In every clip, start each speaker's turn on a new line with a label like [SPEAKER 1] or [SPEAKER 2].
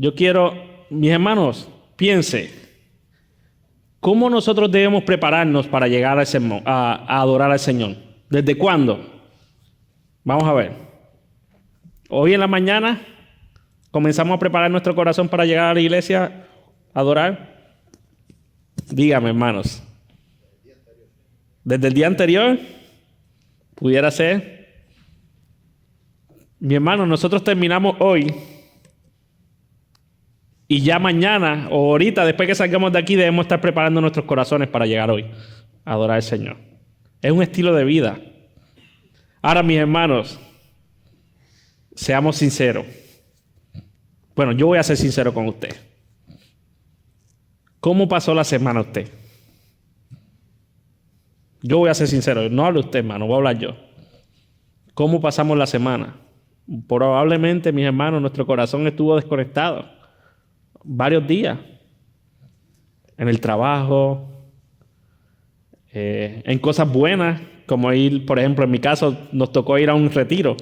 [SPEAKER 1] Yo quiero, mis hermanos, piense, ¿cómo nosotros debemos prepararnos para llegar a adorar al Señor? ¿Desde cuándo? Vamos a ver. Hoy en la mañana comenzamos a preparar nuestro corazón para llegar a la iglesia a adorar. Dígame, hermanos. ¿Desde el día anterior? ¿Pudiera ser? Mi hermano, nosotros terminamos hoy y ya mañana o ahorita, después que salgamos de aquí, debemos estar preparando nuestros corazones para llegar hoy a adorar al Señor. Es un estilo de vida. Ahora, mis hermanos, seamos sinceros. Bueno, yo voy a ser sincero con usted. ¿Cómo pasó la semana usted? Yo voy a ser sincero. No hable usted, hermano, voy a hablar yo. ¿Cómo pasamos la semana? Probablemente, mis hermanos, nuestro corazón estuvo desconectado varios días. En el trabajo, en cosas buenas, como ir, por ejemplo, en mi caso, nos tocó ir a un retiro.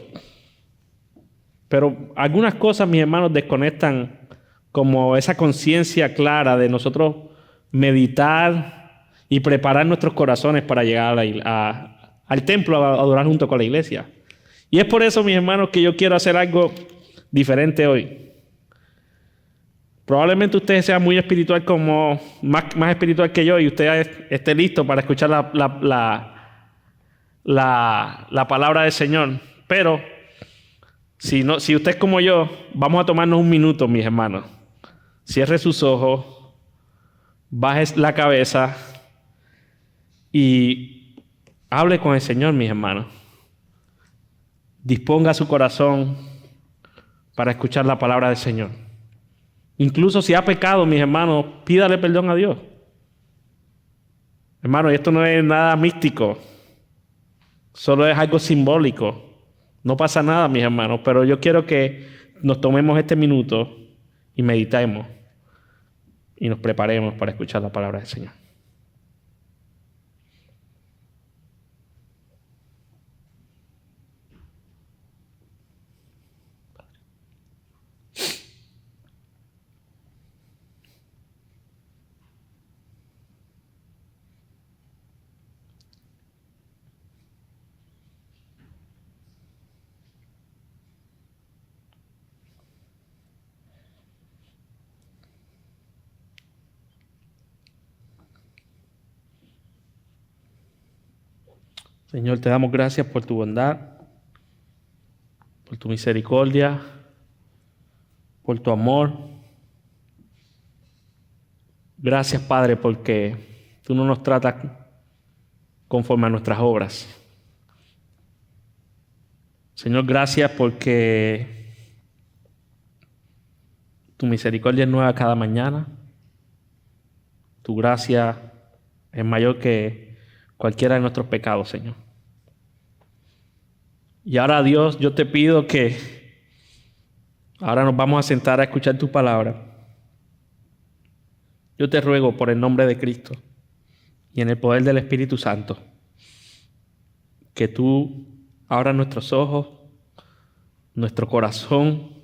[SPEAKER 1] Pero algunas cosas, mis hermanos, desconectan como esa conciencia clara de nosotros meditar y preparar nuestros corazones para llegar al templo a adorar junto con la iglesia. Y es por eso, mis hermanos, que yo quiero hacer algo diferente hoy. Probablemente usted sea muy espiritual, más espiritual que yo, y usted esté listo para escuchar la palabra del Señor. Pero si usted es como yo, vamos a tomarnos un minuto, mis hermanos. Cierre sus ojos, baje la cabeza y hable con el Señor, mis hermanos. Disponga su corazón para escuchar la palabra del Señor. Incluso si ha pecado, mis hermanos, pídale perdón a Dios. Hermano, esto no es nada místico. Solo es algo simbólico. No pasa nada, mis hermanos, pero yo quiero que nos tomemos este minuto y meditemos y nos preparemos para escuchar la palabra del Señor. Señor, te damos gracias por tu bondad, por tu misericordia, por tu amor. Gracias, Padre, porque tú no nos tratas conforme a nuestras obras. Señor, gracias porque tu misericordia es nueva cada mañana. Tu gracia es mayor que cualquiera de nuestros pecados, Señor. Y ahora, Dios, yo te pido que ahora nos vamos a sentar a escuchar tu palabra. Yo te ruego por el nombre de Cristo y en el poder del Espíritu Santo que tú abras nuestros ojos, nuestro corazón,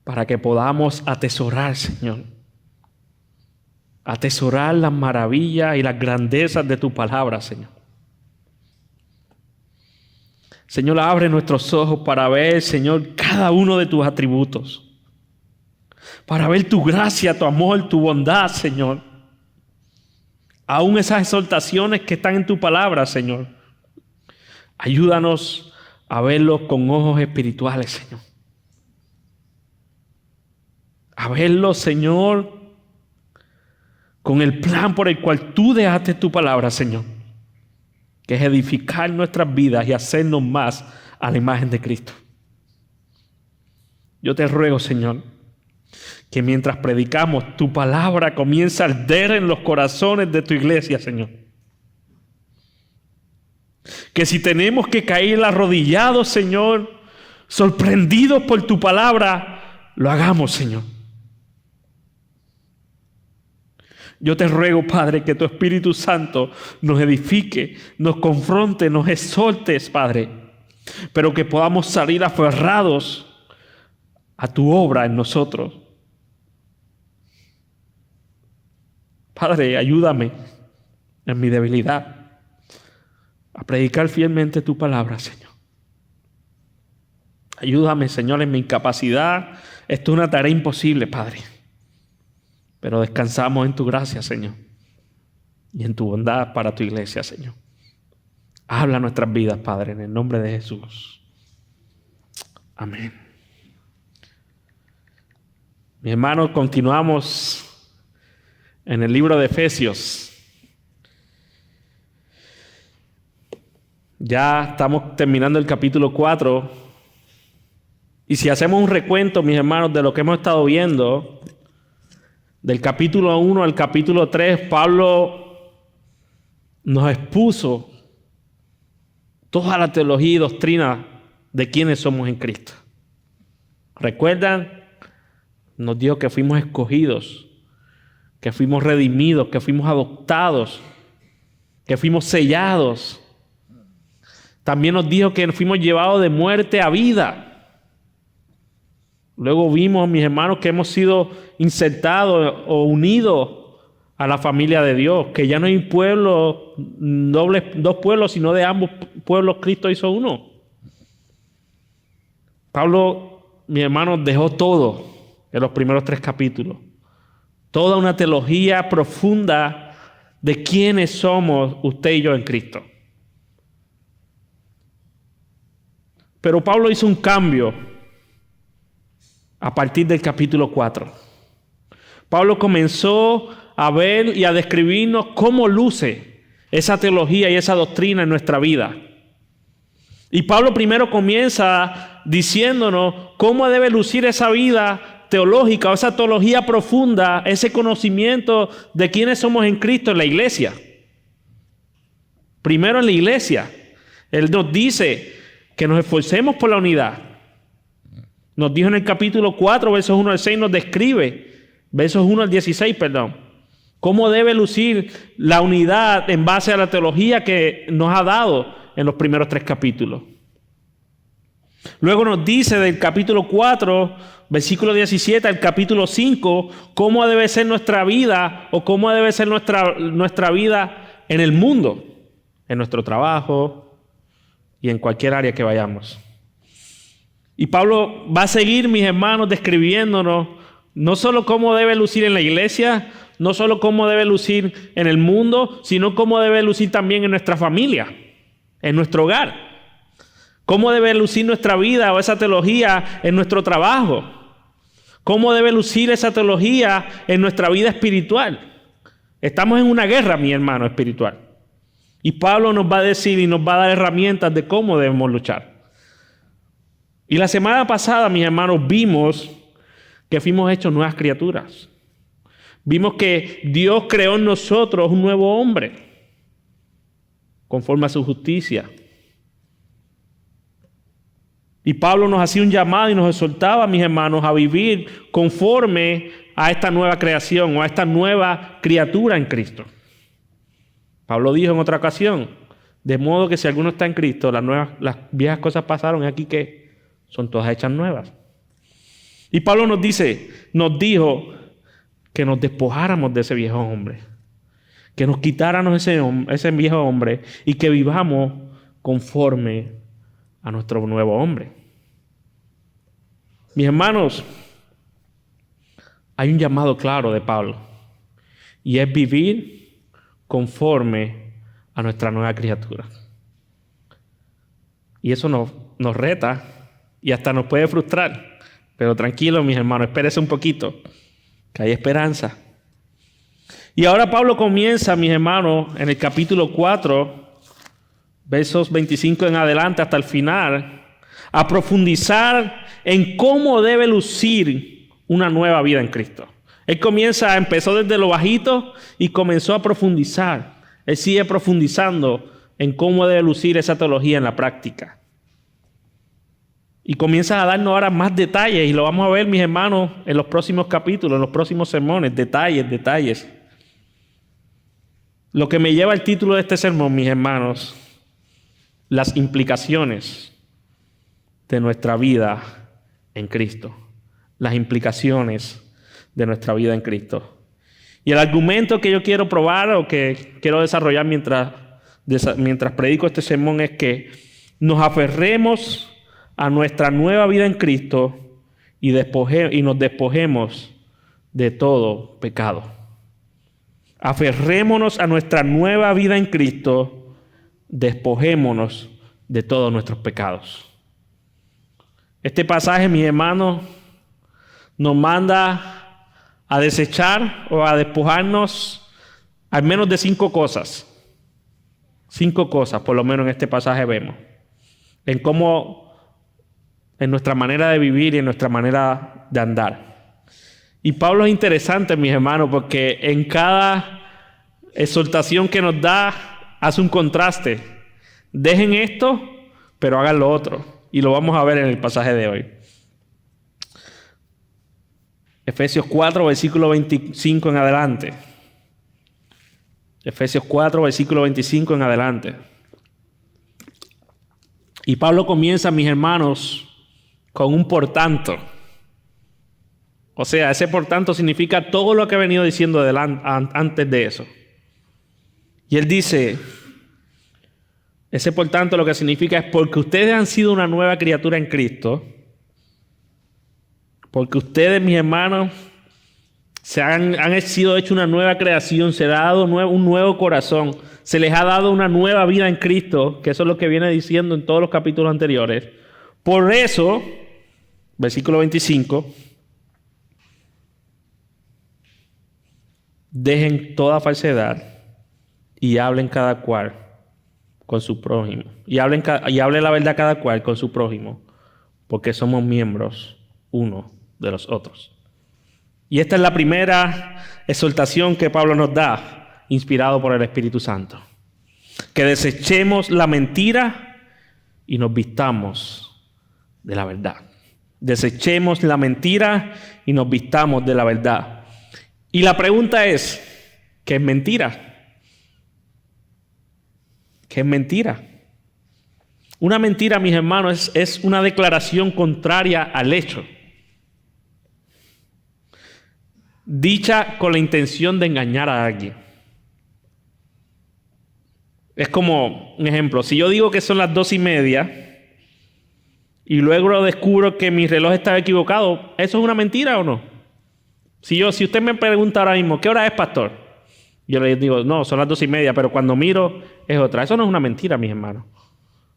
[SPEAKER 1] para que podamos atesorar, Señor. Atesorar las maravillas y las grandezas de tu palabra, Señor. Señor, abre nuestros ojos para ver, Señor, cada uno de tus atributos. Para ver tu gracia, tu amor, tu bondad, Señor. Aún esas exhortaciones que están en tu palabra, Señor. Ayúdanos a verlos con ojos espirituales, Señor. A verlos, Señor, con el plan por el cual tú dejaste tu palabra, Señor, que es edificar nuestras vidas y hacernos más a la imagen de Cristo. Yo te ruego, Señor, que mientras predicamos, tu palabra comience a arder en los corazones de tu iglesia, Señor. Que si tenemos que caer arrodillados, Señor, sorprendidos por tu palabra, lo hagamos, Señor. Yo te ruego, Padre, que tu Espíritu Santo nos edifique, nos confronte, nos exhortes, Padre, pero que podamos salir aferrados a tu obra en nosotros. Padre, ayúdame en mi debilidad a predicar fielmente tu palabra, Señor. Ayúdame, Señor, en mi incapacidad. Esto es una tarea imposible, Padre. Pero descansamos en tu gracia, Señor. Y en tu bondad para tu iglesia, Señor. Habla nuestras vidas, Padre, en el nombre de Jesús. Amén. Mis hermanos, continuamos en el libro de Efesios. Ya estamos terminando el capítulo 4. Y si hacemos un recuento, mis hermanos, de lo que hemos estado viendo, del capítulo 1 al capítulo 3, Pablo nos expuso toda la teología y doctrina de quiénes somos en Cristo. ¿Recuerdan? Nos dijo que fuimos escogidos, que fuimos redimidos, que fuimos adoptados, que fuimos sellados. También nos dijo que fuimos llevados de muerte a vida. Luego vimos, mis hermanos, que hemos sido insertados o unidos a la familia de Dios, que ya no hay pueblo, dos pueblos, sino de ambos pueblos Cristo hizo uno. Pablo, mis hermanos, dejó todo en los primeros 3 capítulos. Toda una teología profunda de quiénes somos usted y yo en Cristo. Pero Pablo hizo un cambio a partir del capítulo 4. Pablo comenzó a ver y a describirnos cómo luce esa teología y esa doctrina en nuestra vida. Y Pablo primero comienza diciéndonos cómo debe lucir esa vida teológica o esa teología profunda, ese conocimiento de quiénes somos en Cristo en la iglesia. Primero en la iglesia. Él nos dice que nos esforcemos por la unidad. Nos dijo en el capítulo 4, versos 1 al 6, nos describe, versos 1 al 16, cómo debe lucir la unidad en base a la teología que nos ha dado en los primeros 3 capítulos. Luego nos dice del capítulo 4, versículo 17 al capítulo 5, cómo debe ser nuestra vida o cómo debe ser nuestra vida en el mundo, en nuestro trabajo y en cualquier área que vayamos. Y Pablo va a seguir, mis hermanos, describiéndonos no solo cómo debe lucir en la iglesia, no solo cómo debe lucir en el mundo, sino cómo debe lucir también en nuestra familia, en nuestro hogar. Cómo debe lucir nuestra vida o esa teología en nuestro trabajo. Cómo debe lucir esa teología en nuestra vida espiritual. Estamos en una guerra, mi hermano, espiritual. Y Pablo nos va a decir y nos va a dar herramientas de cómo debemos luchar. Y la semana pasada, mis hermanos, vimos que fuimos hechos nuevas criaturas. Vimos que Dios creó en nosotros un nuevo hombre, conforme a su justicia. Y Pablo nos hacía un llamado y nos exhortaba, mis hermanos, a vivir conforme a esta nueva creación o a esta nueva criatura en Cristo. Pablo dijo en otra ocasión, de modo que si alguno está en Cristo, las viejas cosas pasaron, y aquí que son todas hechas nuevas. Y Pablo nos dijo que nos despojáramos de ese viejo hombre, que nos quitáramos ese viejo hombre y que vivamos conforme a nuestro nuevo hombre. Mis hermanos, hay un llamado claro de Pablo y es vivir conforme a nuestra nueva criatura. Y eso nos reta y hasta nos puede frustrar. Pero tranquilo, mis hermanos, espérese un poquito, que hay esperanza. Y ahora Pablo comienza, mis hermanos, en el capítulo 4, versos 25 en adelante hasta el final, a profundizar en cómo debe lucir una nueva vida en Cristo. Él empezó desde lo bajito y comenzó a profundizar. Él sigue profundizando en cómo debe lucir esa teología en la práctica. Y comienza a darnos ahora más detalles, y lo vamos a ver, mis hermanos, en los próximos capítulos, en los próximos sermones, detalles. Lo que me lleva al título de este sermón, mis hermanos, las implicaciones de nuestra vida en Cristo. las implicaciones de nuestra vida en Cristo. Y el argumento que yo quiero probar o que quiero desarrollar mientras predico este sermón es que nos aferremos a nuestra nueva vida en Cristo y nos despojemos de todo pecado. Aferrémonos a nuestra nueva vida en Cristo, despojémonos de todos nuestros pecados. Este pasaje, mis hermanos, nos manda a desechar o a despojarnos al menos de 5 cosas. 5 cosas, por lo menos en este pasaje vemos. En nuestra manera de vivir y en nuestra manera de andar. Y Pablo es interesante, mis hermanos, porque en cada exhortación que nos da, hace un contraste. Dejen esto, pero hagan lo otro. Y lo vamos a ver en el pasaje de hoy. Efesios 4, versículo 25 en adelante. Efesios 4, versículo 25 en adelante. Y Pablo comienza, mis hermanos, con un por tanto. O sea, ese por tanto significa todo lo que ha venido diciendo antes de eso. Y él dice, ese por tanto lo que significa es porque ustedes han sido una nueva criatura en Cristo, porque ustedes, mis hermanos, han sido hechos una nueva creación, se les ha dado un nuevo corazón, se les ha dado una nueva vida en Cristo, que eso es lo que viene diciendo en todos los capítulos anteriores. Por eso, versículo 25, dejen toda falsedad y hablen cada cual con su prójimo. Y hable la verdad cada cual con su prójimo, porque somos miembros uno de los otros. Y esta es la primera exhortación que Pablo nos da, inspirado por el Espíritu Santo. Que desechemos la mentira y nos vistamos de la verdad. Desechemos la mentira y nos vistamos de la verdad. Y la pregunta es, ¿qué es mentira? ¿Qué es mentira? Una mentira, mis hermanos, es una declaración contraria al hecho, dicha con la intención de engañar a alguien. Es como, un ejemplo, si yo digo que son las 2:30 y luego descubro que mi reloj estaba equivocado, ¿eso es una mentira o no? Si usted me pregunta ahora mismo, ¿qué hora es, pastor? Yo le digo, no, son las 2:30, pero cuando miro es otra. Eso no es una mentira, mis hermanos,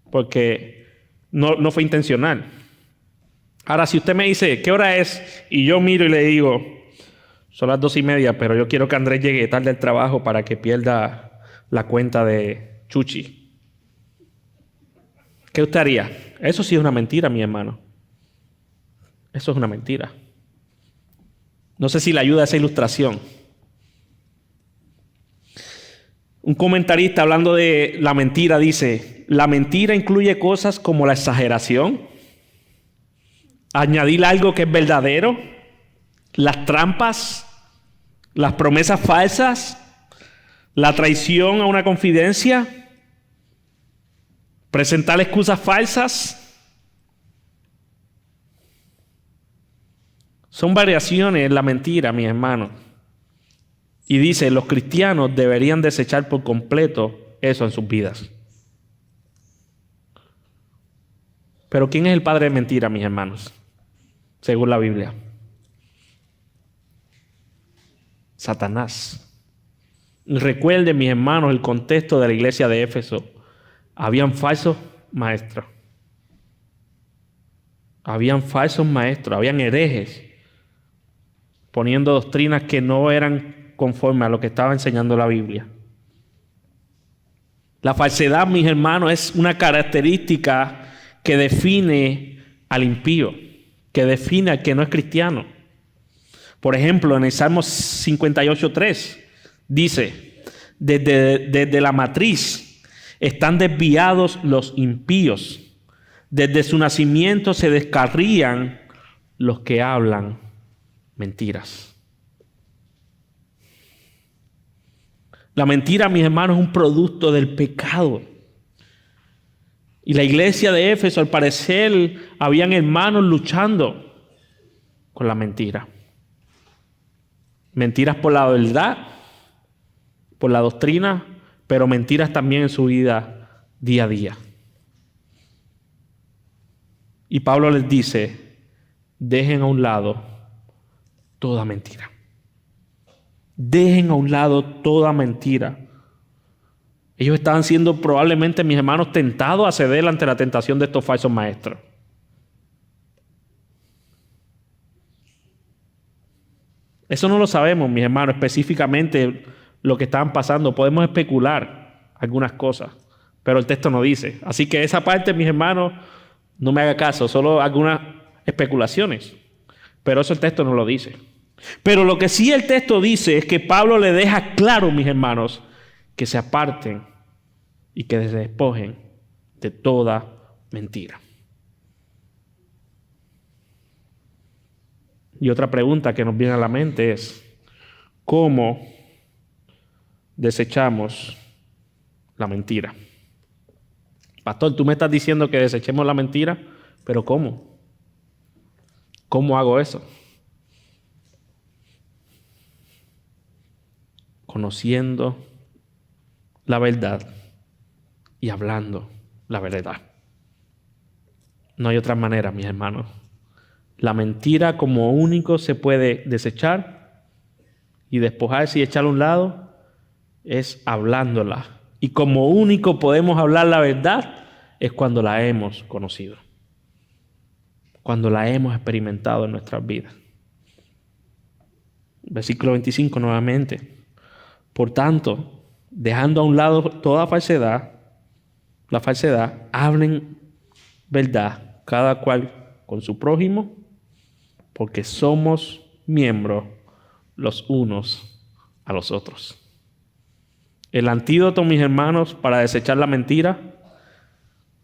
[SPEAKER 1] porque no fue intencional. Ahora, si usted me dice, ¿qué hora es? Y yo miro y le digo, son las 2:30, pero yo quiero que Andrés llegue tarde al trabajo para que pierda la cuenta de Chuchi. ¿Qué usted haría? Eso sí es una mentira, mi hermano. Eso es una mentira. No sé si le ayuda esa ilustración. Un comentarista hablando de la mentira dice, la mentira incluye cosas como la exageración, añadir algo que es verdadero, las trampas, las promesas falsas, la traición a una confidencia, presentar excusas falsas. Son variaciones en la mentira, mis hermanos. Y dice, los cristianos deberían desechar por completo eso en sus vidas. Pero ¿quién es el padre de mentira, mis hermanos? Según la Biblia. Satanás. Recuerden, mis hermanos, el contexto de la iglesia de Éfeso. Habían falsos maestros. Habían herejes, poniendo doctrinas que no eran conforme a lo que estaba enseñando la Biblia. La falsedad, mis hermanos, es una característica que define al impío, que define al que no es cristiano. Por ejemplo, en el Salmo 58:3 dice, desde la matriz están desviados los impíos, desde su nacimiento se descarrían los que hablan mentiras. La mentira, mis hermanos, es un producto del pecado. Y la iglesia de Éfeso, al parecer, habían hermanos luchando con la mentira. Mentiras por la verdad, por la doctrina, pero mentiras también en su vida día a día. Y Pablo les dice, dejen a un lado toda mentira. Dejen a un lado toda mentira. Ellos estaban siendo probablemente, mis hermanos, tentados a ceder ante la tentación de estos falsos maestros. Eso no lo sabemos, mis hermanos, específicamente lo que estaban pasando. Podemos especular algunas cosas, pero el texto no dice. Así que esa parte, mis hermanos, no me haga caso, solo algunas especulaciones. Pero eso el texto no lo dice. Pero lo que sí el texto dice es que Pablo le deja claro, mis hermanos, que se aparten y que se despojen de toda mentira. Y otra pregunta que nos viene a la mente es, ¿cómo desechamos la mentira? Pastor, tú me estás diciendo que desechemos la mentira, pero ¿cómo? ¿Cómo hago eso? Conociendo la verdad y hablando la verdad. No hay otra manera, mis hermanos. La mentira como único se puede desechar y despojarse y echarla a un lado es hablándola. Y como único podemos hablar la verdad es cuando la hemos conocido, cuando la hemos experimentado en nuestras vidas. Versículo 25 nuevamente. Por tanto, dejando a un lado toda falsedad, la falsedad, hablen verdad, cada cual con su prójimo, porque somos miembros los unos a los otros. El antídoto, mis hermanos, para desechar la mentira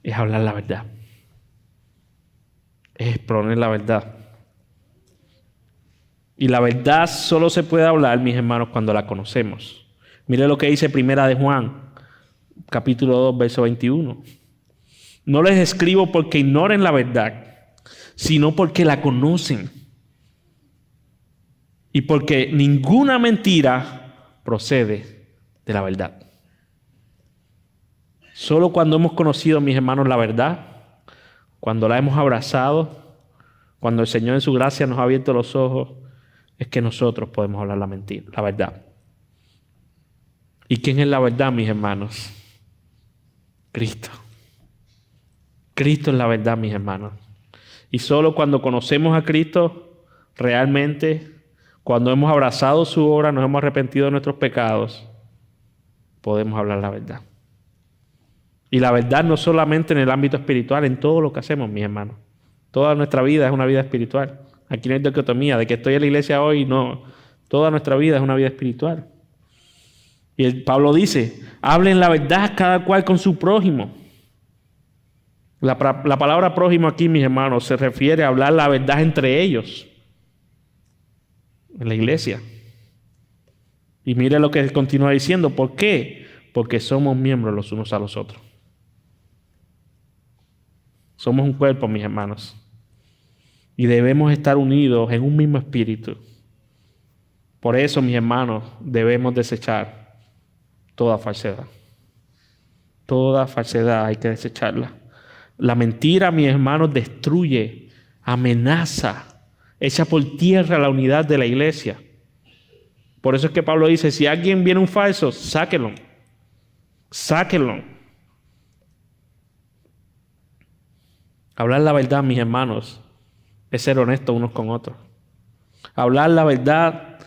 [SPEAKER 1] es hablar la verdad. Es exponer la verdad. Y la verdad solo se puede hablar, mis hermanos, cuando la conocemos. Mire lo que dice Primera de Juan, capítulo 2, verso 21. No les escribo porque ignoren la verdad, sino porque la conocen. Y porque ninguna mentira procede de la verdad. Solo cuando hemos conocido, mis hermanos, la verdad, cuando la hemos abrazado, cuando el Señor en su gracia nos ha abierto los ojos, es que nosotros podemos hablar la mentira, la verdad. ¿Y quién es la verdad, mis hermanos? Cristo. Cristo es la verdad, mis hermanos. Y solo cuando conocemos a Cristo, realmente, cuando hemos abrazado su obra, nos hemos arrepentido de nuestros pecados, podemos hablar la verdad. Y la verdad no solamente en el ámbito espiritual, en todo lo que hacemos, mis hermanos. Toda nuestra vida es una vida espiritual. Aquí no hay dicotomía de que estoy en la iglesia hoy, no. Toda nuestra vida es una vida espiritual. Y Pablo dice, hablen la verdad cada cual con su prójimo. La palabra prójimo aquí, mis hermanos, se refiere a hablar la verdad entre ellos. En la iglesia. Y mire lo que continúa diciendo. ¿Por qué? Porque somos miembros los unos a los otros. Somos un cuerpo, mis hermanos. Y debemos estar unidos en un mismo espíritu. Por eso, mis hermanos, debemos desechar toda falsedad. Toda falsedad hay que desecharla. La mentira, mis hermanos, destruye, amenaza, echa por tierra la unidad de la iglesia. Por eso es que Pablo dice, si alguien viene un falso, sáquenlo. Sáquenlo. Hablar la verdad, mis hermanos, es ser honestos unos con otros. Hablar la verdad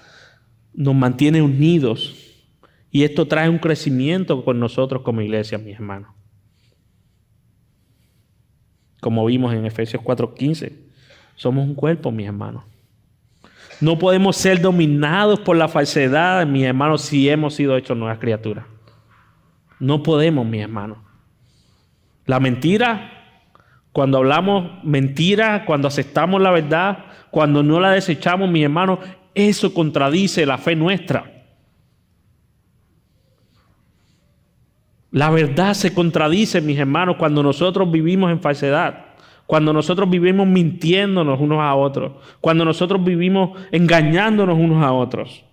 [SPEAKER 1] nos mantiene unidos. Y esto trae un crecimiento con nosotros como iglesia, mis hermanos. Como vimos en Efesios 4:15, somos un cuerpo, mis hermanos. No podemos ser dominados por la falsedad, mis hermanos, si hemos sido hechos nuevas criaturas. No podemos, mis hermanos. La mentira, cuando hablamos mentira, cuando aceptamos la verdad, cuando no la desechamos, mis hermanos, eso contradice la fe nuestra. La verdad se contradice, mis hermanos, cuando nosotros vivimos en falsedad, cuando nosotros vivimos mintiéndonos unos a otros, cuando nosotros vivimos engañándonos unos a otros.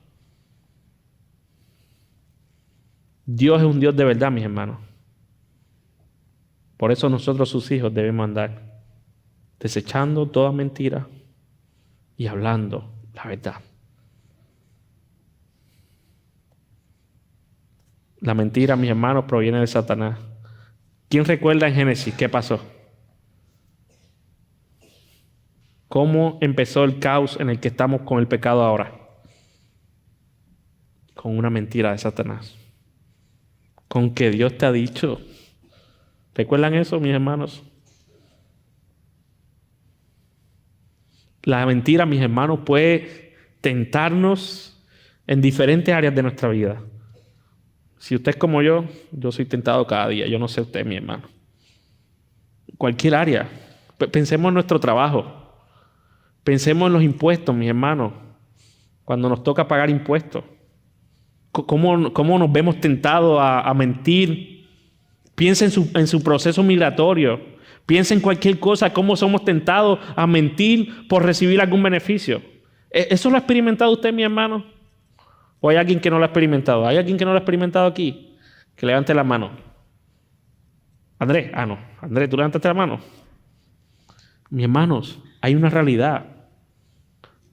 [SPEAKER 1] Dios es un Dios de verdad, mis hermanos. Por eso nosotros, sus hijos, debemos andar desechando toda mentira y hablando la verdad. La mentira, mis hermanos, proviene de Satanás. ¿Quién recuerda en Génesis qué pasó? ¿Cómo empezó el caos en el que estamos con el pecado ahora? Con una mentira de Satanás. Con que Dios te ha dicho. ¿Recuerdan eso, mis hermanos? La mentira, mis hermanos, puede tentarnos en diferentes áreas de nuestra vida. Si usted es como yo soy tentado cada día. Yo no sé usted, mi hermano. Cualquier área. Pensemos en nuestro trabajo. Pensemos en los impuestos, mis hermanos. Cuando nos toca pagar impuestos. ¿Cómo nos vemos tentados a mentir? Piensa en su proceso migratorio. Piensa en cualquier cosa, cómo somos tentados a mentir por recibir algún beneficio. ¿Eso lo ha experimentado usted, mi hermano? ¿O hay alguien que no lo ha experimentado? ¿Hay alguien que no lo ha experimentado aquí? Que levante la mano. Andrés, no. Andrés, ¿tú levantaste la mano? Mis hermanos, hay una realidad.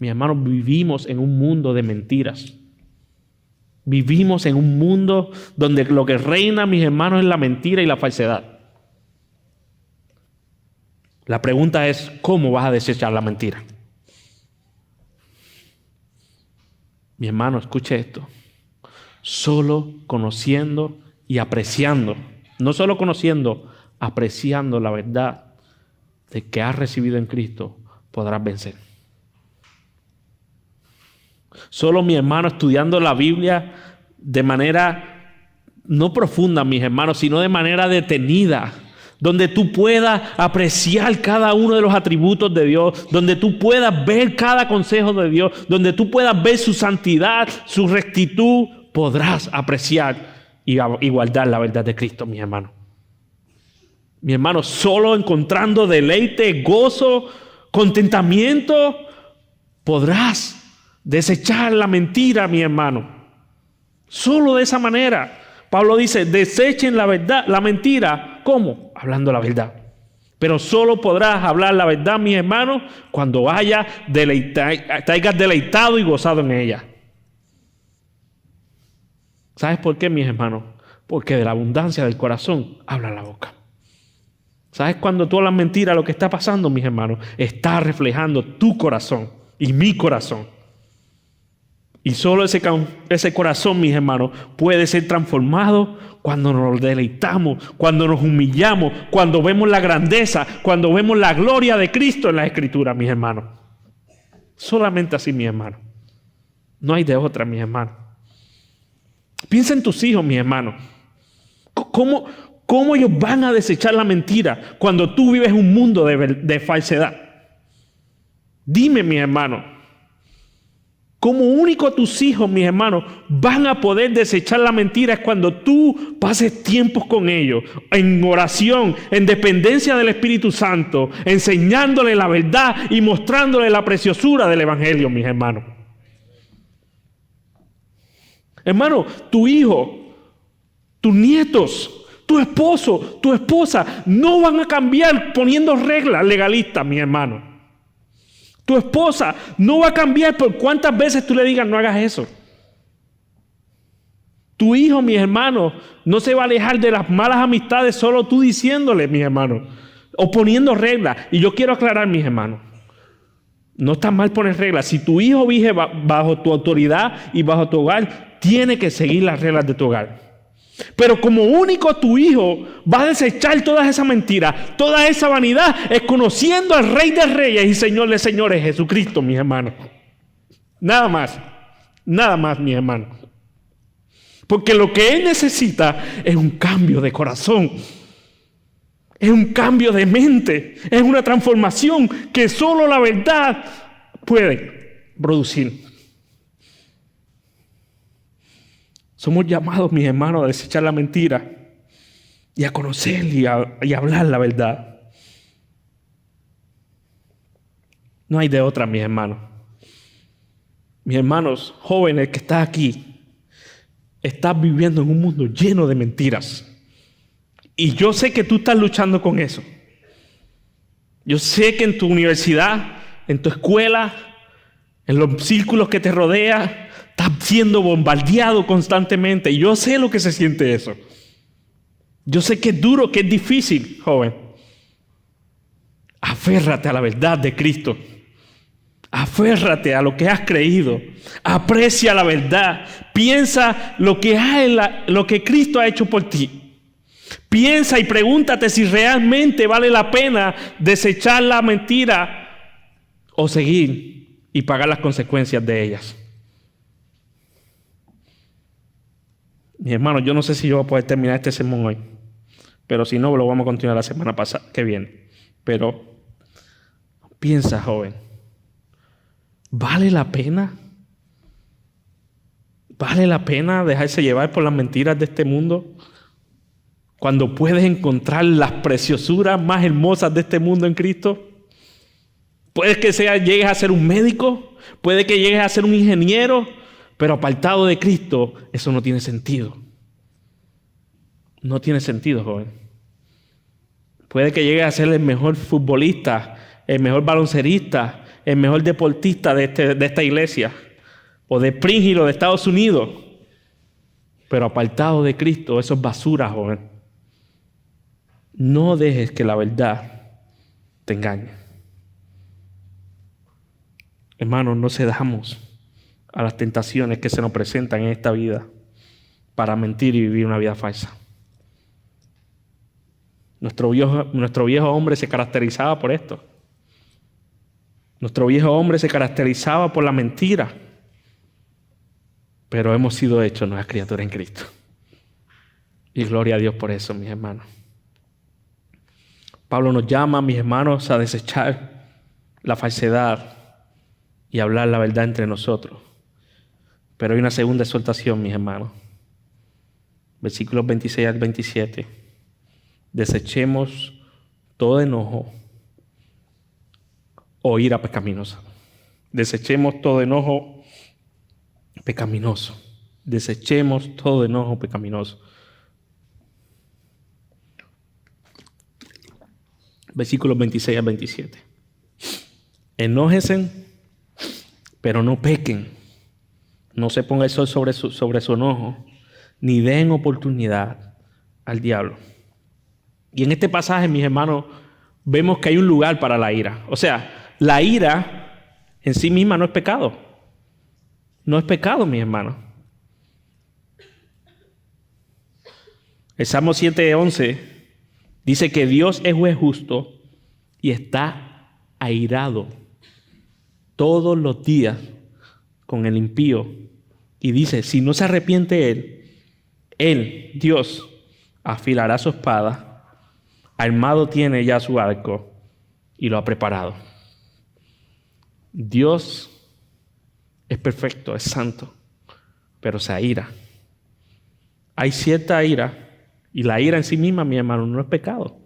[SPEAKER 1] Mis hermanos, vivimos en un mundo de mentiras. Vivimos en un mundo donde lo que reina, mis hermanos, es la mentira y la falsedad. La pregunta es, ¿cómo vas a desechar la mentira? Mi hermano, escuche esto. Solo conociendo y apreciando, no solo conociendo, apreciando la verdad de que has recibido en Cristo, podrás vencer. Solo, mi hermano, estudiando la Biblia de manera no profunda, mis hermanos, sino de manera detenida, donde tú puedas apreciar cada uno de los atributos de Dios, donde tú puedas ver cada consejo de Dios, donde tú puedas ver su santidad, su rectitud, podrás apreciar y guardar la verdad de Cristo, mis hermanos. Mi hermano, solo encontrando deleite, gozo, contentamiento, podrás desechar la mentira, mi hermano. Solo de esa manera. Pablo dice, desechen la verdad, la mentira. ¿Cómo? Hablando la verdad. Pero solo podrás hablar la verdad, mis hermanos, cuando te hayas deleitado y gozado en ella. ¿Sabes por qué, mis hermanos? Porque de la abundancia del corazón habla la boca. ¿Sabes cuando tú hablas mentira? Lo que está pasando, mis hermanos, está reflejando tu corazón y mi corazón. Y solo ese corazón, mis hermanos, puede ser transformado cuando nos deleitamos, cuando nos humillamos, cuando vemos la grandeza, cuando vemos la gloria de Cristo en la Escritura, mis hermanos. Solamente así, mis hermanos. No hay de otra, mis hermanos. Piensa en tus hijos, mis hermanos. ¿Cómo ellos van a desechar la mentira cuando tú vives un mundo de falsedad? Dime, mis hermanos. Como único tus hijos, mis hermanos, van a poder desechar la mentira es cuando tú pases tiempos con ellos, en oración, en dependencia del Espíritu Santo, enseñándole la verdad y mostrándole la preciosura del Evangelio, mis hermanos. Hermano, tu hijo, tus nietos, tu esposo, tu esposa, no van a cambiar poniendo reglas legalistas, mis hermanos. Tu esposa no va a cambiar por cuántas veces tú le digas no hagas eso. Tu hijo, mis hermanos, no se va a alejar de las malas amistades solo tú diciéndole, mis hermanos, o poniendo reglas. Y yo quiero aclarar, mis hermanos, no está mal poner reglas. Si tu hijo vive bajo tu autoridad y bajo tu hogar, tiene que seguir las reglas de tu hogar. Pero como único tu hijo va a desechar todas esas mentiras, toda esa vanidad, es conociendo al Rey de Reyes y Señor de Señores, Jesucristo, mis hermanos. Nada más, mis hermanos. Porque lo que Él necesita es un cambio de corazón, es un cambio de mente, es una transformación que solo la verdad puede producir. Somos llamados, mis hermanos, a desechar la mentira y a conocer y a hablar la verdad. No hay de otra, mis hermanos. Mis hermanos jóvenes que estás aquí, estás viviendo en un mundo lleno de mentiras. Y yo sé que tú estás luchando con eso. Yo sé que en tu universidad, en tu escuela, en los círculos que te rodean, estás siendo bombardeado constantemente. Y yo sé lo que se siente eso. Yo sé que es duro, que es difícil, joven. Aférrate a la verdad de Cristo. Aférrate a lo que has creído. Aprecia la verdad. Piensa lo que Cristo ha hecho por ti. Piensa y pregúntate si realmente vale la pena desechar la mentira o seguir y pagar las consecuencias de ellas. Mi hermano, yo no sé si yo voy a poder terminar este sermón hoy, pero si no, lo vamos a continuar la semana que viene. Pero piensa, joven, ¿vale la pena? ¿Vale la pena dejarse llevar por las mentiras de este mundo? Cuando puedes encontrar las preciosuras más hermosas de este mundo en Cristo. Puede que llegues a ser un médico, puede que llegues a ser un ingeniero, pero apartado de Cristo, eso no tiene sentido. No tiene sentido, joven. Puede que llegues a ser el mejor futbolista, el mejor baloncerista, el mejor deportista de esta iglesia, o de Springfield o de Estados Unidos, pero apartado de Cristo, eso es basura, joven. No dejes que la verdad te engañe. Hermanos, no cedamos a las tentaciones que se nos presentan en esta vida para mentir y vivir una vida falsa. Nuestro viejo hombre se caracterizaba por esto. Nuestro viejo hombre se caracterizaba por la mentira. Pero hemos sido hechos nuevas criaturas en Cristo. Y gloria a Dios por eso, mis hermanos. Pablo nos llama, mis hermanos, a desechar la falsedad y hablar la verdad entre nosotros. Pero hay una segunda exhortación, mis hermanos. Versículos 26 al 27. Desechemos todo enojo o ira pecaminosa. Desechemos todo enojo pecaminoso. Desechemos todo enojo pecaminoso. Versículos 26 al 27. Enójense, pero no pequen. No se ponga el sol sobre su enojo, ni den oportunidad al diablo. Y en este pasaje, mis hermanos, vemos que hay un lugar para la ira. O sea, la ira en sí misma no es pecado. No es pecado, mis hermanos. El Salmo 7:11 dice que Dios es juez justo y está airado todos los días con el impío. Y dice, si no se arrepiente él, Dios, afilará su espada, armado tiene ya su arco y lo ha preparado. Dios es perfecto, es santo, pero se aira. Hay cierta ira, y la ira en sí misma, mi hermano, no es pecado.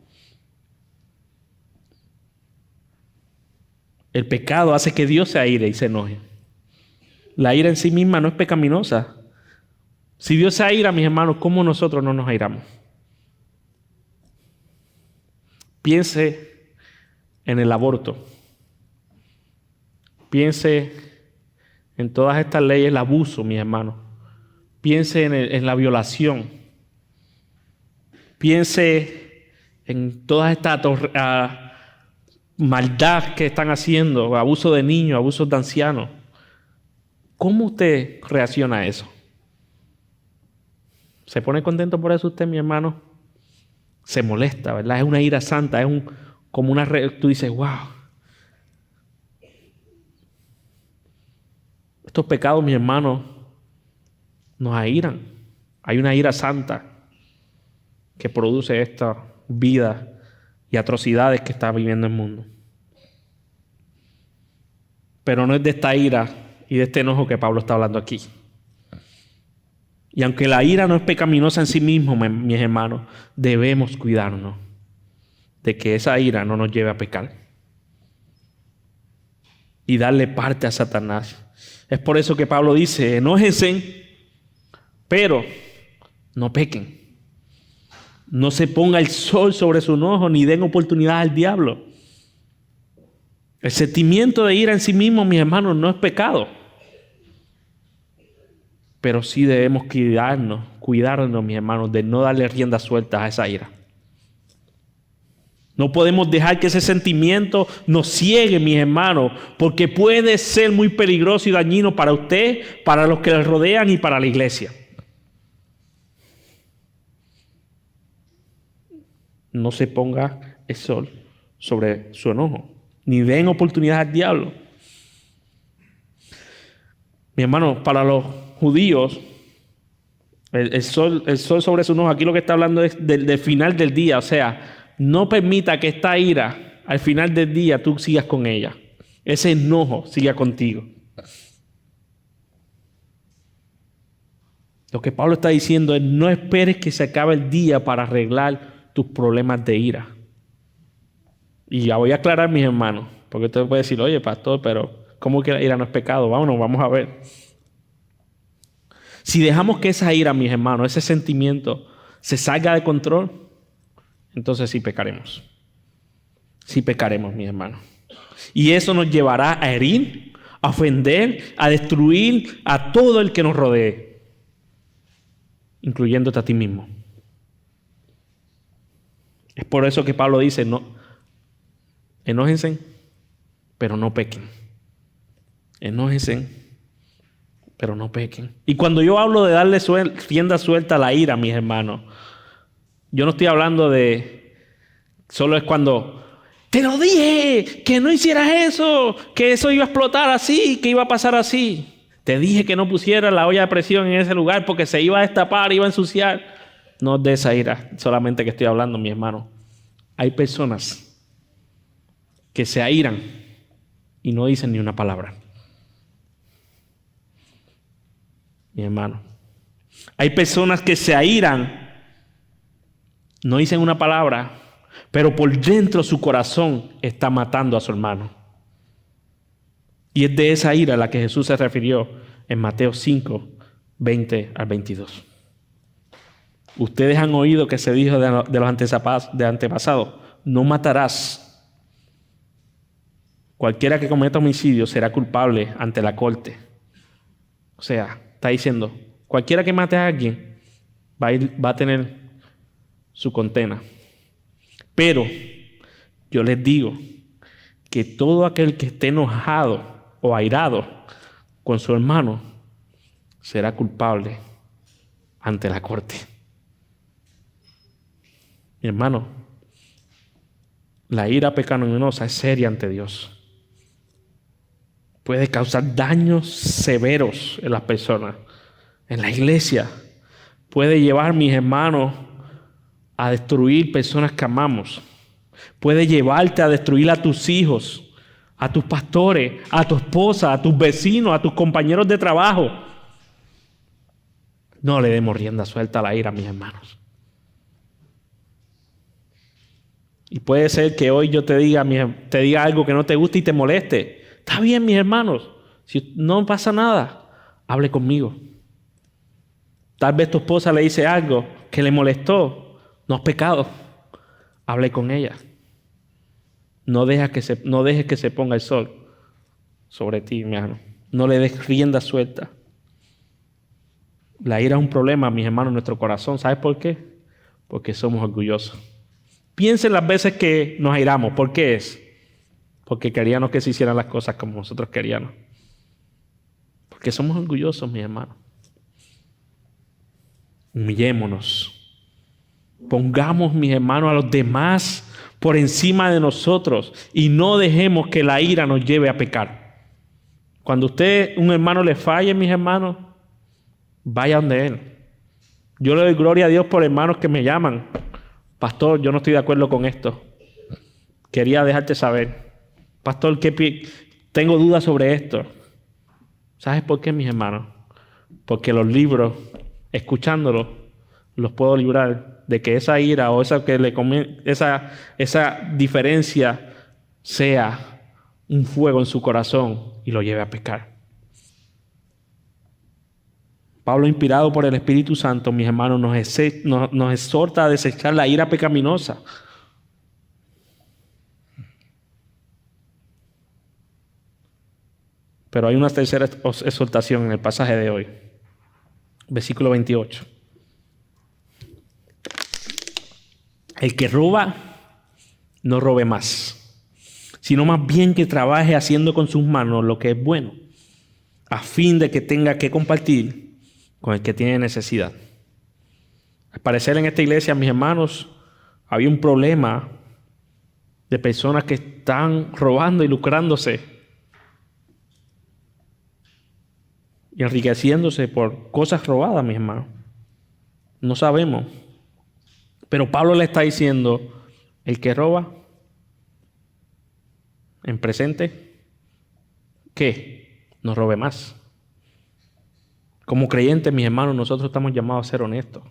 [SPEAKER 1] El pecado hace que Dios se aire y se enoje. La ira en sí misma no es pecaminosa. Si Dios se aira, mis hermanos, ¿cómo nosotros no nos airamos? Piense en el aborto. Piense en todas estas leyes, el abuso, mis hermanos. Piense en la violación. Piense en todas estas maldad que están haciendo, abuso de niños, abusos de ancianos. ¿Cómo usted reacciona a eso? ¿Se pone contento por eso usted, mi hermano? Se molesta, ¿verdad? Es una ira santa, es como una... Tú dices, wow. Estos pecados, mi hermano, nos airan. Hay una ira santa que produce esta vida y atrocidades que está viviendo el mundo. Pero no es de esta ira y de este enojo que Pablo está hablando aquí. Y aunque la ira no es pecaminosa en sí mismo, mis hermanos, debemos cuidarnos de que esa ira no nos lleve a pecar. y darle parte a Satanás. Es por eso que Pablo dice, enójense, pero no pequen. No se ponga el sol sobre su enojo, ni den oportunidad al diablo. El sentimiento de ira en sí mismo, mis hermanos, no es pecado. Pero sí debemos cuidarnos, mis hermanos, de no darle rienda suelta a esa ira. No podemos dejar que ese sentimiento nos ciegue, mis hermanos, porque puede ser muy peligroso y dañino para usted, para los que le rodean y para la iglesia. No se ponga el sol sobre su enojo, ni den oportunidad al diablo. Mi hermano, para los judíos, el sol sobre su enojo, aquí lo que está hablando es del final del día. O sea, no permita que esta ira, al final del día, tú sigas con ella. Ese enojo siga contigo. Lo que Pablo está diciendo es, no esperes que se acabe el día para arreglar tus problemas de ira. Y ya voy a aclarar, mis hermanos, porque usted puede decir, oye, pastor, pero ¿cómo que la ira no es pecado? Vamos a ver. Si dejamos que esa ira, mis hermanos, ese sentimiento se salga de control, entonces sí pecaremos. Sí pecaremos, mis hermanos. Y eso nos llevará a herir, a ofender, a destruir a todo el que nos rodee, incluyéndote a ti mismo. Es por eso que Pablo dice, no, enójense, pero no pequen. Enójense, pero no pequen. Y cuando yo hablo de darle rienda suelta a la ira, mis hermanos, yo no estoy hablando de, solo es cuando, te lo dije, que no hicieras eso, que eso iba a explotar así, que iba a pasar así. Te dije que no pusieras la olla de presión en ese lugar porque se iba a destapar, iba a ensuciar. No de esa ira solamente que estoy hablando, mi hermano. Hay personas que se airan y no dicen ni una palabra. Mi hermano. Hay personas que se airan, no dicen una palabra, pero por dentro su corazón está matando a su hermano. Y es de esa ira a la que Jesús se refirió en Mateo 5, 20 al 22. Ustedes han oído que se dijo de los antepasados, no matarás. Cualquiera que cometa homicidio será culpable ante la corte. O sea, está diciendo, cualquiera que mate a alguien va a tener su condena. Pero yo les digo que todo aquel que esté enojado o airado con su hermano será culpable ante la corte. Mi hermano, la ira pecaminosa es seria ante Dios. Puede causar daños severos en las personas, en la iglesia. Puede llevar, mis hermanos, a destruir personas que amamos. Puede llevarte a destruir a tus hijos, a tus pastores, a tu esposa, a tus vecinos, a tus compañeros de trabajo. No le demos rienda suelta a la ira, mis hermanos. Y puede ser que hoy yo te diga algo que no te guste y te moleste. Está bien, mis hermanos. Si no pasa nada, hable conmigo. Tal vez tu esposa le dice algo que le molestó. No es pecado. Hable con ella. No dejes que se ponga el sol sobre ti, mi hermano. No le des rienda suelta. La ira es un problema, mis hermanos, en nuestro corazón. ¿Sabes por qué? Porque somos orgullosos. Piensen las veces que nos airamos. ¿Por qué es? Porque queríamos que se hicieran las cosas como nosotros queríamos. Porque somos orgullosos, mis hermanos. Humillémonos. Pongamos, mis hermanos, a los demás por encima de nosotros y no dejemos que la ira nos lleve a pecar. Cuando un hermano le falle, mis hermanos, vaya donde él. Yo le doy gloria a Dios por hermanos que me llaman. Pastor, yo no estoy de acuerdo con esto. Quería dejarte saber. Pastor, tengo dudas sobre esto. ¿Sabes por qué, mis hermanos? Porque los libros, escuchándolos, los puedo librar de que esa ira o esa diferencia sea un fuego en su corazón y lo lleve a pecar. Pablo, inspirado por el Espíritu Santo, mis hermanos, nos exhorta a desechar la ira pecaminosa. Pero hay una tercera exhortación en el pasaje de hoy. Versículo 28. El que roba, no robe más, sino más bien que trabaje haciendo con sus manos lo que es bueno, a fin de que tenga que compartir con el que tiene necesidad. Al parecer en esta iglesia, mis hermanos, había un problema de personas que están robando y lucrándose y enriqueciéndose por cosas robadas, mis hermanos. No sabemos. Pero Pablo le está diciendo, el que roba, en presente, ¿qué? No robe más. Como creyentes, mis hermanos, nosotros estamos llamados a ser honestos.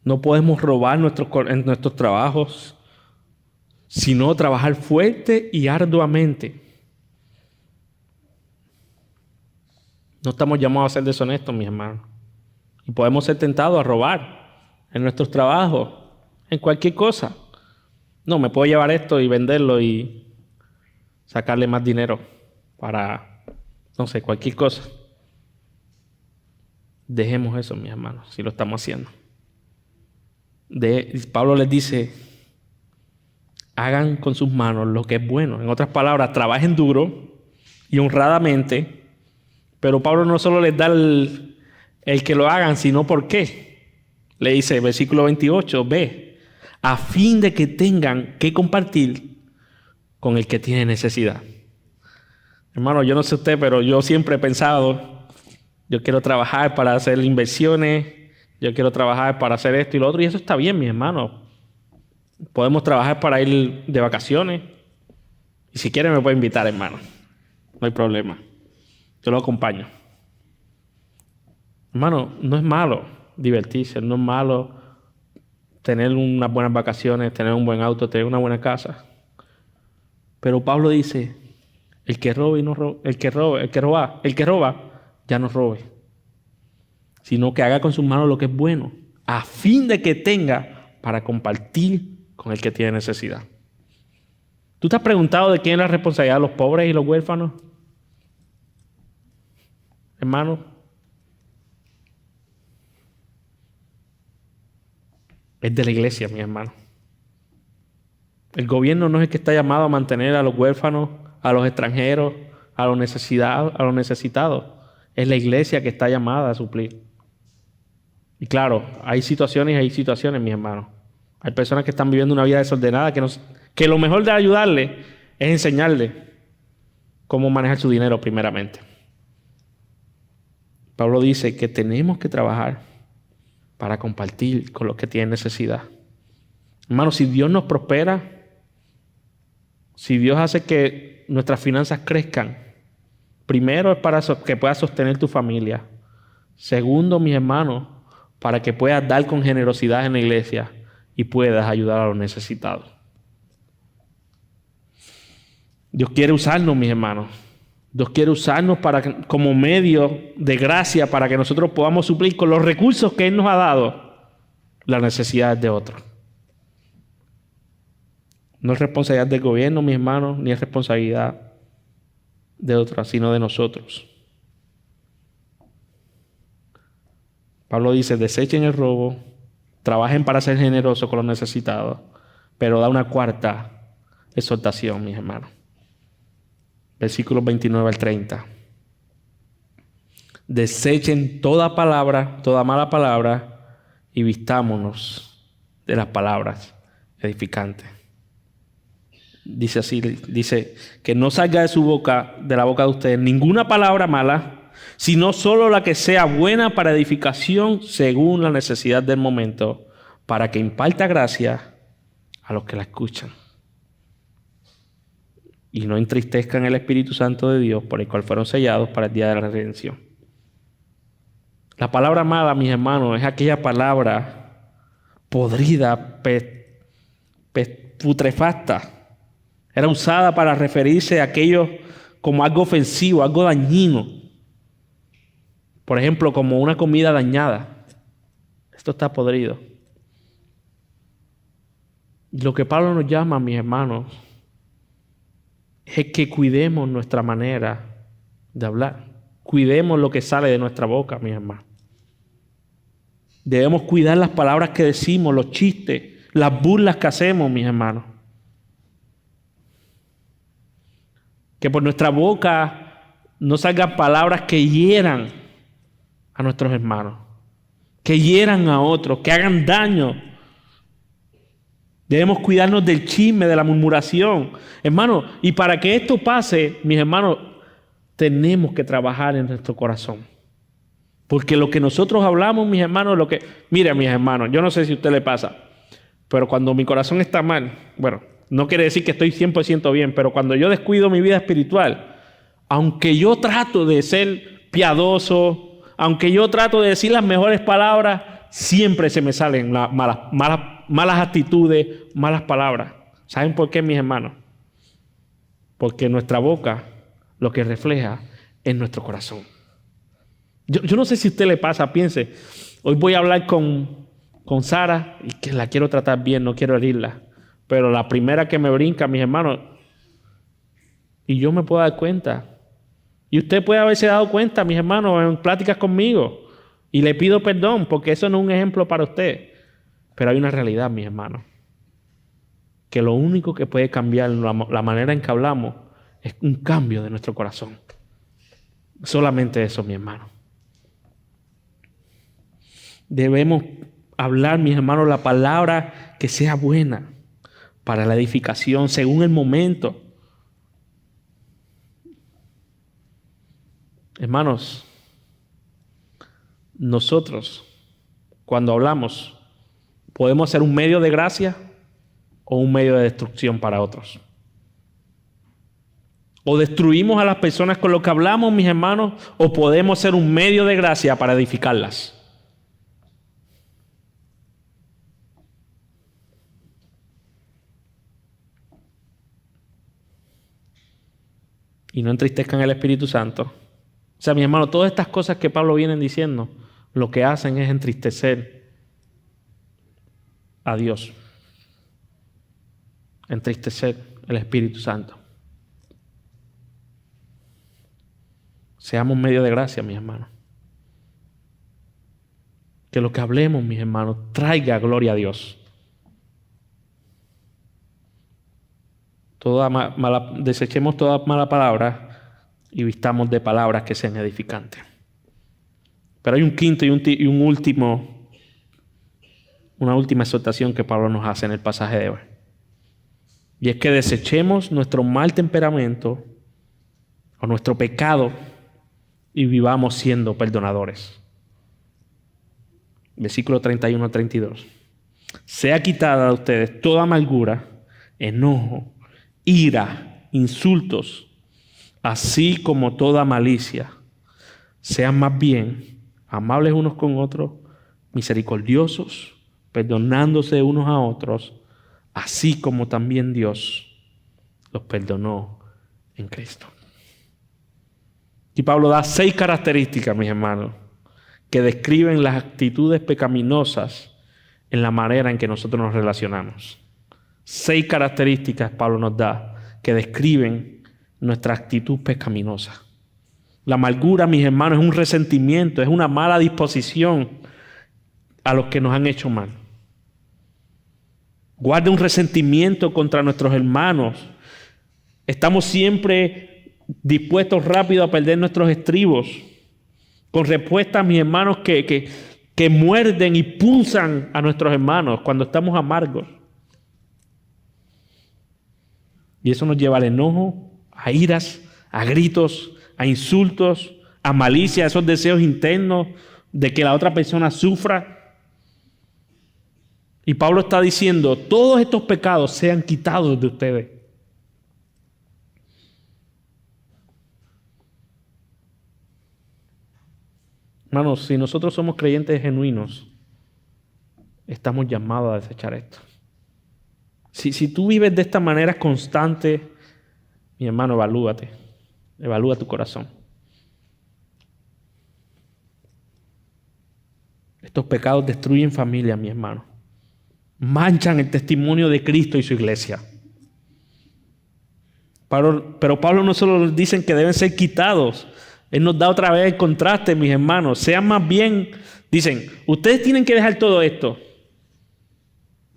[SPEAKER 1] No podemos robar en nuestros trabajos, sino trabajar fuerte y arduamente. No estamos llamados a ser deshonestos, mis hermanos. Y podemos ser tentados a robar en nuestros trabajos, en cualquier cosa. No, me puedo llevar esto y venderlo y sacarle más dinero para, no sé, cualquier cosa. Dejemos eso, mis hermanos, si lo estamos haciendo. Pablo les dice, hagan con sus manos lo que es bueno. En otras palabras, trabajen duro y honradamente. Pero Pablo no solo les da el que lo hagan, sino por qué. Le dice, versículo 28, ve, a fin de que tengan que compartir con el que tiene necesidad. Hermano, yo no sé usted, pero yo siempre he pensado, yo quiero trabajar para hacer inversiones, yo quiero trabajar para hacer esto y lo otro, y eso está bien, mis hermanos. Podemos trabajar para ir de vacaciones, y si quiere me puede invitar, hermano. No hay problema. Yo lo acompaño. Hermano, no es malo divertirse, no es malo tener unas buenas vacaciones, tener un buen auto, tener una buena casa. Pero Pablo dice, el que roba, ya no robe, sino que haga con sus manos lo que es bueno, a fin de que tenga para compartir con el que tiene necesidad. ¿Tú te has preguntado de quién es la responsabilidad de los pobres y los huérfanos? Hermano, es de la iglesia, mi hermano. El gobierno no es el que está llamado a mantener a los huérfanos, a los extranjeros, a los necesitados. Es la iglesia que está llamada a suplir. Y claro, hay situaciones, mis hermanos. Hay personas que están viviendo una vida desordenada que lo mejor de ayudarle es enseñarle cómo manejar su dinero primeramente. Pablo dice que tenemos que trabajar para compartir con los que tienen necesidad. Hermanos, si Dios nos prospera, si Dios hace que nuestras finanzas crezcan, primero es para que puedas sostener tu familia. Segundo, mis hermanos, para que puedas dar con generosidad en la iglesia y puedas ayudar a los necesitados. Dios quiere usarnos, mis hermanos. Dios quiere usarnos como medio de gracia para que nosotros podamos suplir con los recursos que Él nos ha dado las necesidades de otros. No es responsabilidad del gobierno, mis hermanos, ni es responsabilidad de otros, sino de nosotros. Pablo dice, desechen el robo, trabajen para ser generosos con los necesitados, pero da una cuarta exhortación, mis hermanos. Versículos 29 al 30. Desechen toda palabra, toda mala palabra, y vistámonos de las palabras edificantes. Dice así, dice que no salga de la boca de ustedes ninguna palabra mala, sino solo la que sea buena para edificación según la necesidad del momento, para que imparta gracia a los que la escuchan. Y no entristezcan el Espíritu Santo de Dios, por el cual fueron sellados para el día de la redención. La palabra mala, mis hermanos, es aquella palabra podrida, putrefacta, Era usada para referirse a aquello como algo ofensivo, algo dañino. Por ejemplo, como una comida dañada. Esto está podrido. Y lo que Pablo nos llama, mis hermanos, es que cuidemos nuestra manera de hablar. Cuidemos lo que sale de nuestra boca, mis hermanos. Debemos cuidar las palabras que decimos, los chistes, las burlas que hacemos, mis hermanos. Que por nuestra boca no salgan palabras que hieran a nuestros hermanos, que hieran a otros, que hagan daño. Debemos cuidarnos del chisme, de la murmuración. Hermanos, y para que esto pase, mis hermanos, tenemos que trabajar en nuestro corazón. Porque lo que nosotros hablamos, mis hermanos, Mira, mis hermanos, yo no sé si a usted le pasa, pero cuando mi corazón está mal, bueno, no quiere decir que estoy 100% bien, pero cuando yo descuido mi vida espiritual, aunque yo trato de ser piadoso, aunque yo trato de decir las mejores palabras, siempre se me salen malas actitudes, malas palabras. ¿Saben por qué, mis hermanos? Porque nuestra boca lo que refleja es nuestro corazón. Yo no sé si a usted le pasa, piense, hoy voy a hablar con Sara y que la quiero tratar bien, no quiero herirla. Pero la primera que me brinca, mis hermanos, y yo me puedo dar cuenta. Y usted puede haberse dado cuenta, mis hermanos, en pláticas conmigo. Y le pido perdón, porque eso no es un ejemplo para usted. Pero hay una realidad, mis hermanos. Que lo único que puede cambiar la manera en que hablamos es un cambio de nuestro corazón. Solamente eso, mi hermano. Debemos hablar, mis hermanos, la palabra que sea buena para la edificación, según el momento. Hermanos, nosotros, cuando hablamos, podemos ser un medio de gracia o un medio de destrucción para otros. O destruimos a las personas con lo que hablamos, mis hermanos, o podemos ser un medio de gracia para edificarlas. Y no entristezcan el Espíritu Santo. O sea, mi hermano, todas estas cosas que Pablo viene diciendo, lo que hacen es entristecer a Dios. Entristecer el Espíritu Santo. Seamos medio de gracia, mis hermanos. Que lo que hablemos, mis hermanos, traiga gloria a Dios. Desechemos toda mala palabra y vistamos de palabras que sean edificantes. Pero hay un quinto y una última exhortación que Pablo nos hace en el pasaje de hoy. Y es que desechemos nuestro mal temperamento o nuestro pecado y vivamos siendo perdonadores. Versículo 31 a 32. Sea quitada de ustedes toda amargura, enojo, ira, insultos, así como toda malicia. Sean más bien amables unos con otros, misericordiosos, perdonándose unos a otros, así como también Dios los perdonó en Cristo. Y Pablo da 6 características, mis hermanos, que describen las actitudes pecaminosas en la manera en que nosotros nos relacionamos. 6 características Pablo nos da que describen nuestra actitud pecaminosa. La amargura, mis hermanos, es un resentimiento, es una mala disposición a los que nos han hecho mal. Guarda un resentimiento contra nuestros hermanos. Estamos siempre dispuestos rápido a perder nuestros estribos, con respuestas, mis hermanos, que muerden y punzan a nuestros hermanos cuando estamos amargos. Y eso nos lleva al enojo, a iras, a gritos, a insultos, a malicia, a esos deseos internos de que la otra persona sufra. Y Pablo está diciendo, todos estos pecados sean quitados de ustedes. Hermanos, si nosotros somos creyentes genuinos, estamos llamados a desechar esto. Si tú vives de esta manera constante, mi hermano, evalúate. Evalúa tu corazón. Estos pecados destruyen familia, mi hermano. Manchan el testimonio de Cristo y su iglesia. Pero Pablo no solo nos dice que deben ser quitados. Él nos da otra vez el contraste, mis hermanos. Sean más bien, dicen, ustedes tienen que dejar todo esto.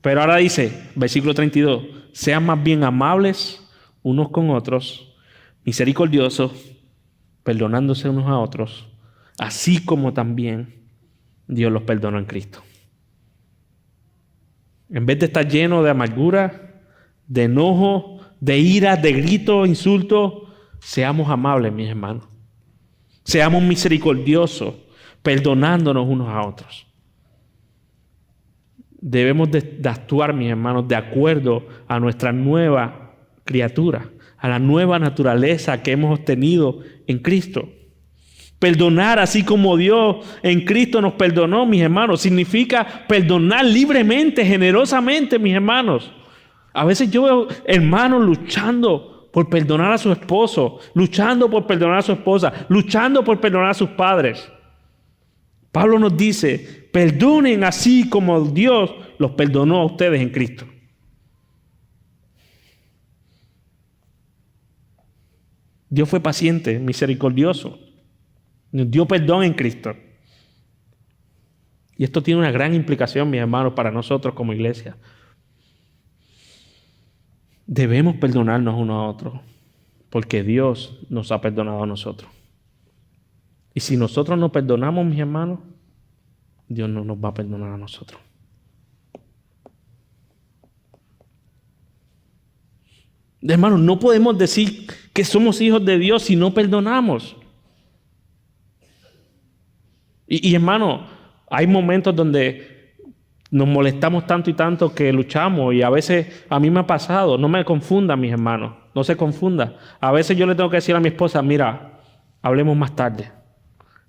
[SPEAKER 1] Pero ahora dice, versículo 32, sean más bien amables unos con otros, misericordiosos, perdonándose unos a otros, así como también Dios los perdonó en Cristo. En vez de estar lleno de amargura, de enojo, de ira, de gritos, insultos, seamos amables, mis hermanos. Seamos misericordiosos, perdonándonos unos a otros. Debemos de actuar, mis hermanos, de acuerdo a nuestra nueva criatura, a la nueva naturaleza que hemos obtenido en Cristo. Perdonar así como Dios en Cristo nos perdonó, mis hermanos, significa perdonar libremente, generosamente, mis hermanos. A veces yo veo hermanos luchando por perdonar a su esposo, luchando por perdonar a su esposa, luchando por perdonar a sus padres. Pablo nos dice, perdonen así como Dios los perdonó a ustedes en Cristo. Dios fue paciente, misericordioso. Nos dio perdón en Cristo. Y esto tiene una gran implicación, mis hermanos, para nosotros como iglesia. Debemos perdonarnos unos a otros, porque Dios nos ha perdonado a nosotros. Y si nosotros no perdonamos, mis hermanos, Dios no nos va a perdonar a nosotros. Hermanos, no podemos decir que somos hijos de Dios si no perdonamos. Y hermano, hay momentos donde nos molestamos tanto y tanto que luchamos, y a veces a mí me ha pasado. No me confundan, mis hermanos, no se confundan. A veces yo le tengo que decir a mi esposa, mira, hablemos más tarde.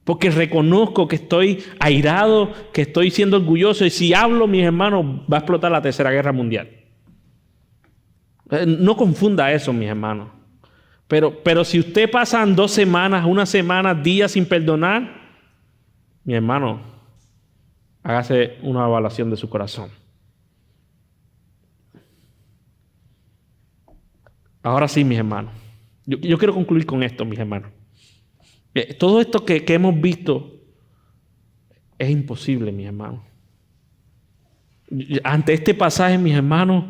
[SPEAKER 1] Porque reconozco que estoy airado, que estoy siendo orgulloso, y si hablo, mis hermanos, va a explotar la Tercera Guerra Mundial. No confunda eso, mis hermanos. Pero si usted pasa 2 semanas, 1 semana, días sin perdonar, mi hermano, hágase una evaluación de su corazón. Ahora sí, mis hermanos. Yo quiero concluir con esto, mis hermanos. Todo esto que hemos visto es imposible, mis hermanos. Ante este pasaje, mis hermanos,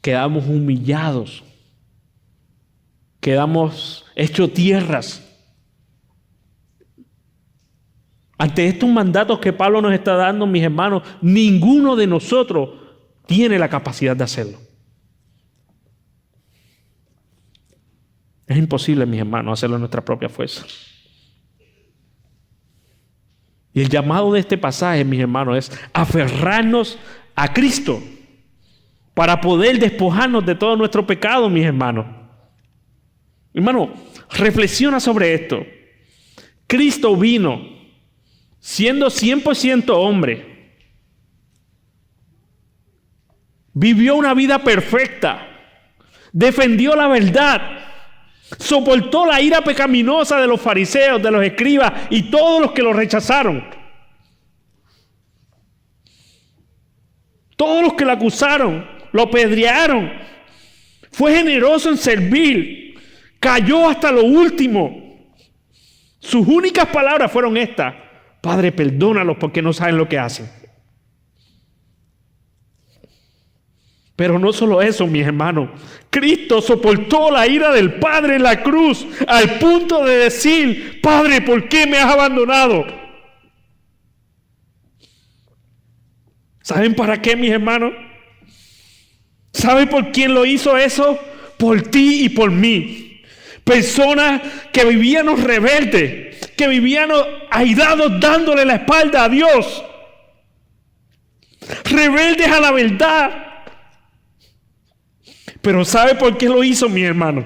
[SPEAKER 1] quedamos humillados. Quedamos hechos tierras. Ante estos mandatos que Pablo nos está dando, mis hermanos, ninguno de nosotros tiene la capacidad de hacerlo. Es imposible, mis hermanos, hacerlo en nuestra propia fuerza. Y el llamado de este pasaje, mis hermanos, es aferrarnos a Cristo para poder despojarnos de todo nuestro pecado, mis hermanos. Hermano, reflexiona sobre esto. Cristo vino siendo 100% hombre. Vivió una vida perfecta. Defendió la verdad. Soportó la ira pecaminosa de los fariseos, de los escribas y todos los que lo rechazaron. Todos los que lo acusaron, lo apedrearon. Fue generoso en servir. Cayó hasta lo último. Sus únicas palabras fueron estas: Padre, perdónalos porque no saben lo que hacen. Pero no solo eso, mis hermanos. Cristo soportó la ira del Padre en la cruz al punto de decir: Padre, ¿por qué me has abandonado? ¿Saben para qué, mis hermanos? ¿Saben por quién lo hizo eso? Por ti y por mí. Personas que vivíamos rebeldes, que vivíamos airados dándole la espalda a Dios. Rebeldes a la verdad. Pero ¿sabe por qué lo hizo, mi hermano?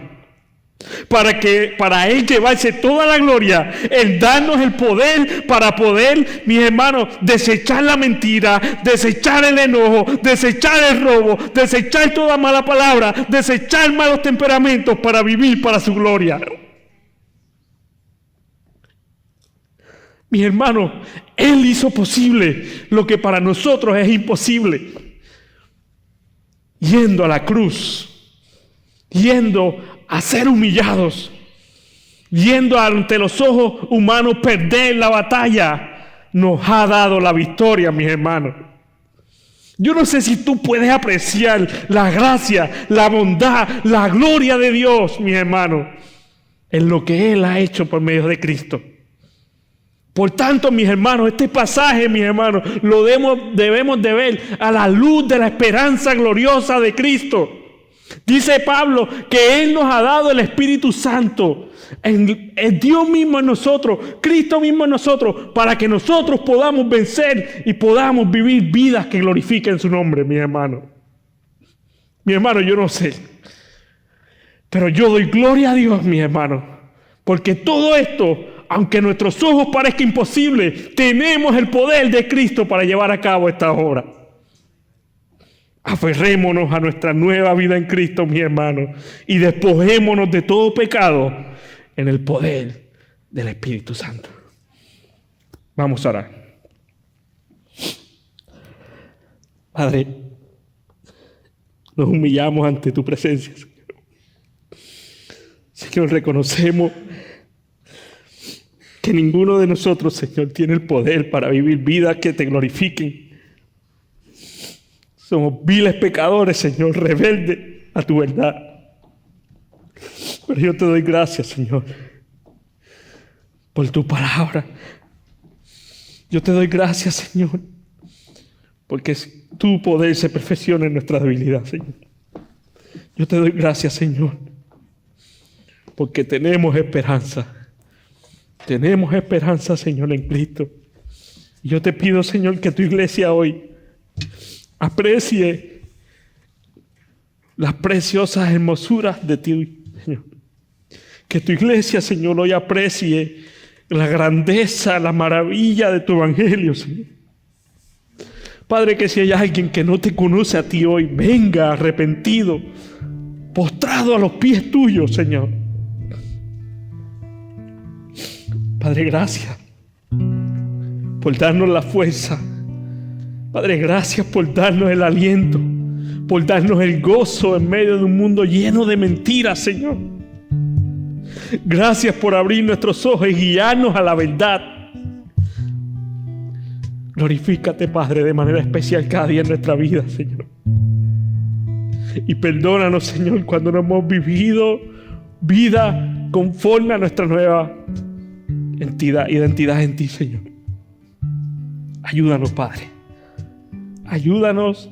[SPEAKER 1] Para Él llevarse toda la gloria, Él darnos el poder para poder, mis hermanos, desechar la mentira, desechar el enojo, desechar el robo, desechar toda mala palabra, desechar malos temperamentos para vivir para su gloria. Mis hermanos, Él hizo posible lo que para nosotros es imposible. Yendo a la cruz, yendo a ser humillados, yendo ante los ojos humanos perder la batalla, nos ha dado la victoria, mis hermanos. Yo no sé si tú puedes apreciar la gracia, la bondad, la gloria de Dios, mis hermanos, en lo que Él ha hecho por medio de Cristo. Por tanto, mis hermanos, este pasaje, mis hermanos, lo debemos de ver a la luz de la esperanza gloriosa de Cristo. Dice Pablo que Él nos ha dado el Espíritu Santo, el Dios mismo en nosotros, Cristo mismo en nosotros, para que nosotros podamos vencer y podamos vivir vidas que glorifiquen su nombre, mis hermanos. Mi hermano, yo no sé, pero yo doy gloria a Dios, mis hermanos, porque todo esto, aunque a nuestros ojos parezca imposible, tenemos el poder de Cristo para llevar a cabo esta obra. Aferrémonos a nuestra nueva vida en Cristo, mis hermanos, y despojémonos de todo pecado en el poder del Espíritu Santo. Vamos a orar. Padre, nos humillamos ante tu presencia, Señor. Señor, reconocemos que ninguno de nosotros, Señor, tiene el poder para vivir vidas que te glorifiquen. Somos viles pecadores, Señor, rebeldes a tu verdad. Pero yo te doy gracias, Señor, por tu palabra. Yo te doy gracias, Señor, porque tu poder se perfecciona en nuestra debilidad, Señor. Yo te doy gracias, Señor, porque tenemos esperanza. Tenemos esperanza, Señor, en Cristo. Y yo te pido, Señor, que tu iglesia hoy aprecie las preciosas hermosuras de ti, Señor. Que tu iglesia, Señor, hoy aprecie la grandeza, la maravilla de tu evangelio, Señor. Padre, que si hay alguien que no te conoce a ti hoy, venga arrepentido, postrado a los pies tuyos, Señor. Padre, gracias por darnos la fuerza. Padre, gracias por darnos el aliento, por darnos el gozo en medio de un mundo lleno de mentiras, Señor. Gracias por abrir nuestros ojos y guiarnos a la verdad. Glorifícate, Padre, de manera especial cada día en nuestra vida, Señor. Y perdónanos, Señor, cuando no hemos vivido vida conforme a nuestra nueva identidad en ti, Señor. Ayúdanos, Padre. Ayúdanos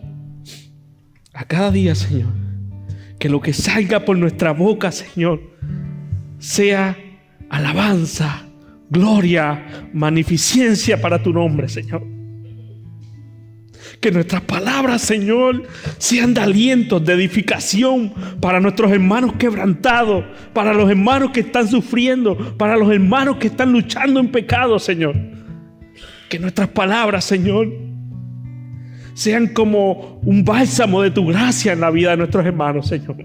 [SPEAKER 1] a cada día, Señor, que lo que salga por nuestra boca, Señor, sea alabanza, gloria, magnificencia para tu nombre, Señor. Que nuestras palabras, Señor, sean de aliento, de edificación para nuestros hermanos quebrantados, para los hermanos que están sufriendo, para los hermanos que están luchando en pecado, Señor. Que nuestras palabras, Señor, sean como un bálsamo de tu gracia en la vida de nuestros hermanos, Señor.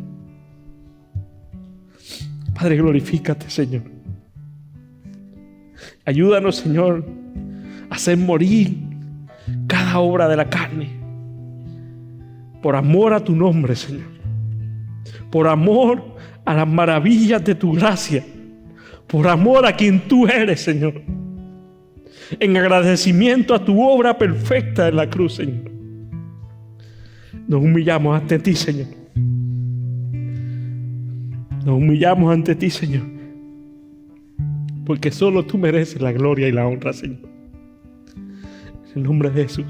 [SPEAKER 1] Padre, glorifícate, Señor. Ayúdanos, Señor, a hacer morir cada obra de la carne por amor a tu nombre, Señor. Por amor a las maravillas de tu gracia. Por amor a quien tú eres, Señor. En agradecimiento a tu obra perfecta en la cruz, Señor. Nos humillamos ante ti, Señor. Nos humillamos ante ti, Señor. Porque solo tú mereces la gloria y la honra, Señor. En el nombre de Jesús.